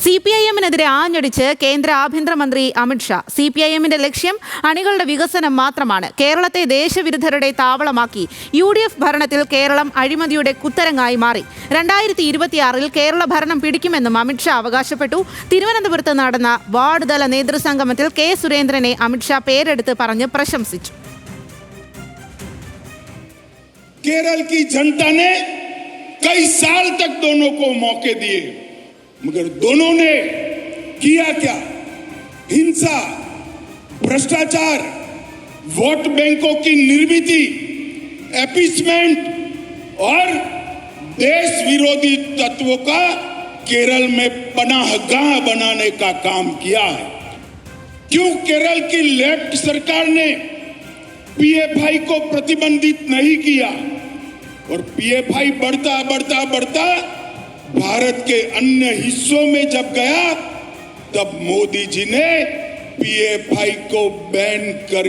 CPIM-നെതിരെ ആഞ്ഞടിച്ച് കേന്ദ്ര ആഭ്യന്തരമന്ത്രി അമിത്ഷാ. CPIM-ന്റെ ലക്ഷ്യം അണികളുടെ വികസനം മാത്രമാണ്. കേരളത്തെ ദേശവിരുദ്ധരുടെ താവളമാക്കി UDF ഭരണത്തിൽ കേരളം അഴിമതിയുടെ കുത്തരങ്ങായി മാറി. 2026-ൽ കേരള ഭരണം പിടിക്കുമെന്നും അമിത്ഷാ അവകാശപ്പെട്ടു. തിരുവനന്തപുരത്ത് നടന്ന വാർഡ് തല നേതൃസംഗമത്തിൽ K. സുരേന്ദ്രനെ അമിത്ഷാ പേരെടുത്ത് പറഞ്ഞ് പ്രശംസിച്ചു. केरल की जनता ने कई साल तक दोनों को मौके दिए, मगर दोनों ने किया क्या? हिंसा, भ्रष्टाचार, वोट बैंकों की निर्मिति, एपीसमेंट और देश विरोधी तत्वों का केरल में पनाहगाह बनाने का काम किया है। क्यों केरल की लेफ्ट सरकार ने PFI को प्रतिबंधित नहीं किया और PFI बढ़ता बढ़ता बढ़ता भारत के अन्य हिस्सों में जब गया तब मोदी जी ने PFI को बैन कर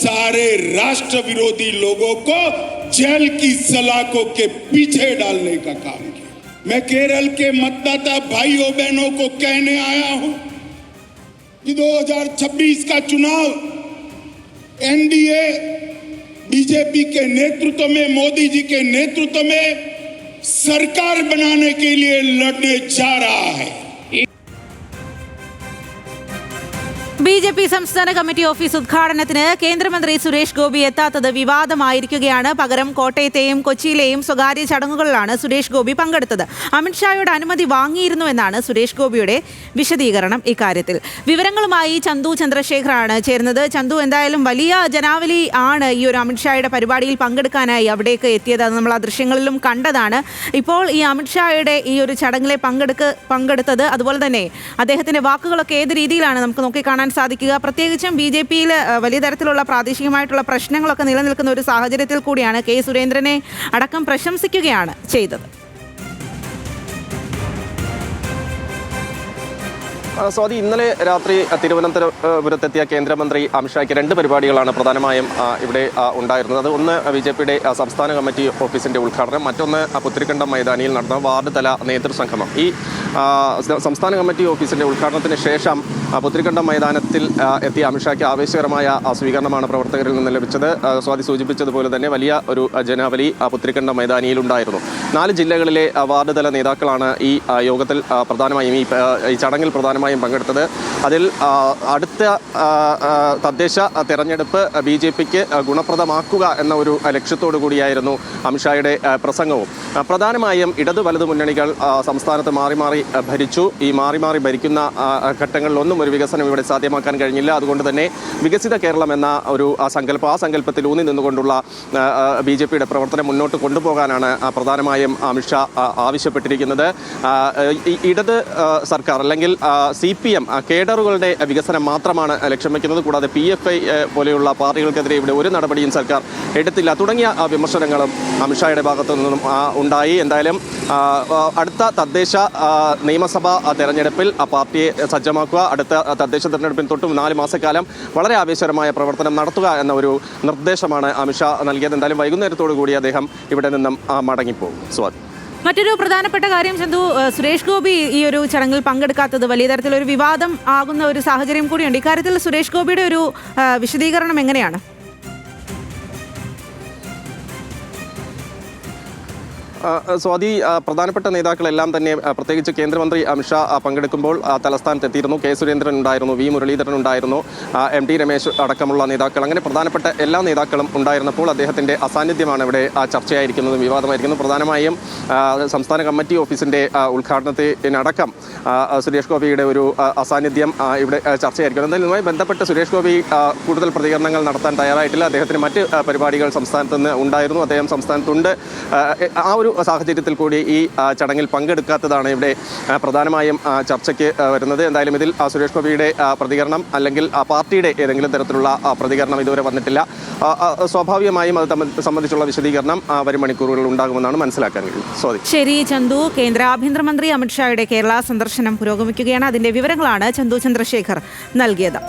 सारे राष्ट्र विरोधी लोगों को जेल की सलाखों के पीछे डालने का काम किया। मैं केरल के मतदाता भाइयों बहनों को कहने आया हूं कि 2026 का चुनाव NDA बीजेपी के नेतृत्व में, मोदी जी के नेतृत्व में सरकार बनाने के लिए लड़ने जा रहा है। BJP സംസ്ഥാന കമ്മിറ്റി ഓഫീസ് ഉദ്ഘാടനത്തിന് കേന്ദ്രമന്ത്രി സുരേഷ് ഗോപി എത്താത്തത് വിവാദമായിരിക്കുകയാണ്. പകരം കോട്ടയത്തെയും കൊച്ചിയിലെയും സ്വകാര്യ ചടങ്ങുകളിലാണ് സുരേഷ് ഗോപി പങ്കെടുത്തത്. അമിത്ഷായുടെ അനുമതി വാങ്ങിയിരുന്നുവെന്നാണ് സുരേഷ് ഗോപിയുടെ വിശദീകരണം ഇക്കാര്യത്തിൽ. വിവരങ്ങളുമായി ചന്തു ചന്ദ്രശേഖറാണ് ചേരുന്നത്. ചന്തു, എന്തായാലും വലിയ ജനാവലി ആണ് ഈ ഒരു അമിത്ഷായുടെ പരിപാടിയിൽ പങ്കെടുക്കാനായി അവിടേക്ക് എത്തിയത്. അത് നമ്മൾ ആ ദൃശ്യങ്ങളിലും കണ്ടതാണ്. ഇപ്പോൾ ഈ അമിത്ഷായുടെ ഈ ഒരു ചടങ്ങിലെ പങ്കെടുത്തത്, അതുപോലെ തന്നെ അദ്ദേഹത്തിന്റെ വാക്കുകളൊക്കെ ഏത് രീതിയിലാണ് നമുക്ക് നോക്കിക്കാണാൻ സാധിക്കുക? പ്രത്യേകിച്ചും BJP-യിൽ വലിയ തരത്തിലുള്ള പ്രാദേശികമായിട്ടുള്ള പ്രശ്നങ്ങളൊക്കെ നിലനിൽക്കുന്ന ഒരു സാഹചര്യത്തിൽ കൂടിയാണ് K. സുരേന്ദ്രനെ അടക്കം പ്രശംസിക്കുകയാണ് ചെയ്തത്. സ്വാതി, ഇന്നലെ രാത്രി തിരുവനന്തപുരത്തെത്തിയ കേന്ദ്രമന്ത്രി അമിത്ഷായ്ക്ക് 2 പരിപാടികളാണ് പ്രധാനമായും ഇവിടെ ഉണ്ടായിരുന്നത്. അത് ഒന്ന് BJP-യുടെ സംസ്ഥാന കമ്മിറ്റി ഓഫീസിന്റെ ഉദ്ഘാടനം, മറ്റൊന്ന് പുത്തരിക്കണ്ടം മൈതാനിയിൽ നടന്ന വാർഡ് തല നേതൃസംഗമം. ഈ സംസ്ഥാന കമ്മിറ്റി ഓഫീസിന്റെ ഉദ്ഘാടനത്തിന് ശേഷം പുത്തരിക്കണ്ടം മൈതാനത്തിൽ എത്തിയ അമിത്ഷായ്ക്ക് ആവേശകരമായ സ്വീകരണമാണ് പ്രവർത്തകരിൽ നിന്ന് ലഭിച്ചത്. സ്വാതി സൂചിപ്പിച്ചതുപോലെ തന്നെ വലിയ ഒരു ജനാവലി പുത്തരിക്കണ്ടം മൈതാനിയിലുണ്ടായിരുന്നു. 4 ജില്ലകളിലെ വാർഡ് തല നേതാക്കളാണ് ഈ യോഗത്തിൽ പ്രധാനമായും ഈ ചടങ്ങിൽ പ്രധാനമായും പങ്കെടുത്തത്. അതിൽ അടുത്ത തദ്ദേശ തെരഞ്ഞെടുപ്പ് BJP-ക്ക് ഗുണപ്രദമാക്കുക എന്ന ഒരു ലക്ഷ്യത്തോടു കൂടിയായിരുന്നു അമിത്ഷായുടെ പ്രസംഗവും. പ്രധാനമായും ഇടതു വലതു മുന്നണികൾ സംസ്ഥാനത്ത് മാറി മാറി ഭരിച്ചു. ഈ മാറി മാറി ഭരിക്കുന്ന ഘട്ടങ്ങളിലൊന്നും ഒരു വികസനം ഇവിടെ സാധ്യമാക്കാൻ കഴിഞ്ഞില്ല. അതുകൊണ്ട് തന്നെ വികസിത കേരളം എന്ന ഒരു സങ്കല്പം, ആ സങ്കല്പത്തിൽ ഊന്നി നിന്നുകൊണ്ടുള്ള BJP-യുടെ പ്രവർത്തനം മുന്നോട്ട് കൊണ്ടുപോകാനാണ് പ്രധാനമായും അമിത്ഷാ ആവശ്യപ്പെട്ടിരിക്കുന്നത്. ഇടത് സർക്കാർ അല്ലെങ്കിൽ CPM കേഡറുകളുടെ വികസനം മാത്രമാണ് ലക്ഷ്യം വയ്ക്കുന്നത്. കൂടാതെ PFI പോലെയുള്ള പാർട്ടികൾക്കെതിരെ ഇവിടെ ഒരു നടപടിയും സർക്കാർ എടുത്തില്ല തുടങ്ങിയ വിമർശനങ്ങളും അമിത്ഷായുടെ ഭാഗത്തു നിന്നും ഉണ്ടായി. എന്തായാലും അടുത്ത തദ്ദേശ നിയമസഭാ തെരഞ്ഞെടുപ്പിൽ പാർട്ടിയെ സജ്ജമാക്കുക, അടുത്ത തദ്ദേശ തെരഞ്ഞെടുപ്പിന് തൊട്ടും 4 മാസക്കാലം വളരെ ആവേശകരമായ പ്രവർത്തനം നടത്തുക എന്ന ഒരു നിർദ്ദേശമാണ് അമിത്ഷാ നൽകിയത്. എന്തായാലും വൈകുന്നേരത്തോടു കൂടി അദ്ദേഹം ഇവിടെ നിന്നും മടങ്ങിപ്പോകും. സ്വാതി, മറ്റൊരു പ്രധാനപ്പെട്ട കാര്യം ചന്തു, സുരേഷ് ഗോപി ഈ ഒരു ചടങ്ങിൽ പങ്കെടുക്കാത്തത് വലിയ തരത്തിലൊരു വിവാദം ആകുന്ന ഒരു സാഹചര്യം കൂടിയുണ്ട്. ഇക്കാര്യത്തിൽ സുരേഷ് ഗോപിയുടെ ഒരു വിശദീകരണം എങ്ങനെയാണ്? സ്വാതി, പ്രധാനപ്പെട്ട നേതാക്കളെല്ലാം തന്നെ പ്രത്യേകിച്ച് കേന്ദ്രമന്ത്രി അമിത്ഷാ പങ്കെടുക്കുമ്പോൾ തലസ്ഥാനത്ത് എത്തിയിരുന്നു. K. സുരേന്ദ്രൻ ഉണ്ടായിരുന്നു, V. മുരളീധരൻ ഉണ്ടായിരുന്നു, MT രമേശ് അടക്കമുള്ള നേതാക്കൾ, അങ്ങനെ പ്രധാനപ്പെട്ട എല്ലാ നേതാക്കളും ഉണ്ടായിരുന്നപ്പോൾ അദ്ദേഹത്തിൻ്റെ അസാന്നിധ്യമാണ് ഇവിടെ ചർച്ചയായിരിക്കുന്നതും വിവാദമായിരിക്കുന്നത്. പ്രധാനമായും സംസ്ഥാന കമ്മിറ്റി ഓഫീസിൻ്റെ ഉദ്ഘാടനത്തിനടക്കം സുരേഷ് ഗോപിയുടെ ഒരു അസാന്നിധ്യം ഇവിടെ ചർച്ചയായിരിക്കുന്നത്. എന്തായാലും ഇതുമായി ബന്ധപ്പെട്ട് സുരേഷ് ഗോപി കൂടുതൽ പ്രതികരണങ്ങൾ നടത്താൻ തയ്യാറായിട്ടില്ല. അദ്ദേഹത്തിന് മറ്റ് പരിപാടികൾ സംസ്ഥാനത്ത് നിന്ന് ഉണ്ടായിരുന്നു, അദ്ദേഹം സംസ്ഥാനത്തുണ്ട്. ആ ഒരു സാഹചര്യത്തിൽ കൂടി ഈ ചടങ്ങിൽ പങ്കെടുക്കാത്തതാണ് ഇവിടെ പ്രധാനമായും ചർച്ചയ്ക്ക് വരുന്നത്. എന്തായാലും ഇതിൽ സുരേഷ് ഗോപിയുടെ പ്രതികരണം അല്ലെങ്കിൽ പാർട്ടിയുടെ ഏതെങ്കിലും തരത്തിലുള്ള പ്രതികരണം ഇതുവരെ വന്നിട്ടില്ല. സ്വാഭാവികമായും അത് സംബന്ധിച്ചുള്ള വിശദീകരണം വരും മണിക്കൂറുകളിൽ ഉണ്ടാകുമെന്നാണ് മനസ്സിലാക്കാൻ കഴിയും. ശരി ചന്തു, കേന്ദ്ര ആഭ്യന്തരമന്ത്രി അമിത്ഷായുടെ കേരള സന്ദർശനം പുരോഗമിക്കുകയാണ്. അതിന്റെ വിവരങ്ങളാണ് ചന്തു ചന്ദ്രശേഖർ നൽകിയത്.